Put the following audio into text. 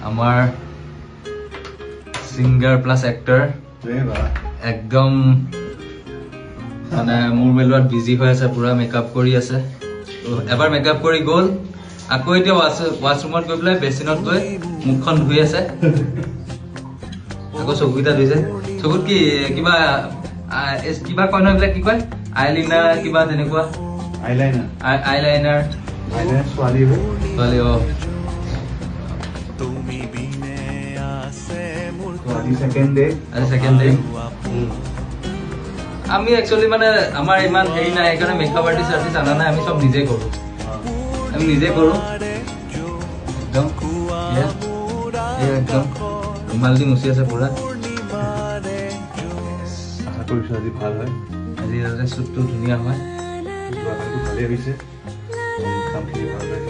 আমাৰ singer plus actor একদম মানে মোৰ মেলোৱাত বিজি হৈ আছে পুৰা মেকআপ কৰি আছে এবাৰ মেকআপ কৰি গ'ল আকৌ এতিয়া ওয়াশৰুমত গৈ পেলাই বেচিনত গৈ মুখখন ধুই আছে আকৌ চকুটা ধুইছে চকুত কি কিবা কিবা কয় নহয় কি কয় আইলাইনাৰ কিবা তেনেকুৱা আইলাইনাৰ ছোৱালী সেকেন্ড ডে আমি একচুয়ালি মানে আমাৰ ইমান হেৰি নাই সেইকাৰণে মেকআপ আৰ্টিষ্ট আনা নাই আমি সব নিজে কৰো একদম মালদি মুচি আছে পুৰা আশা কৰিছো আজি ভাল হয় আজি ৰাতে সুটটো ধুনীয়া হয় ভালে হৈছে কামখিনি ভাল হয়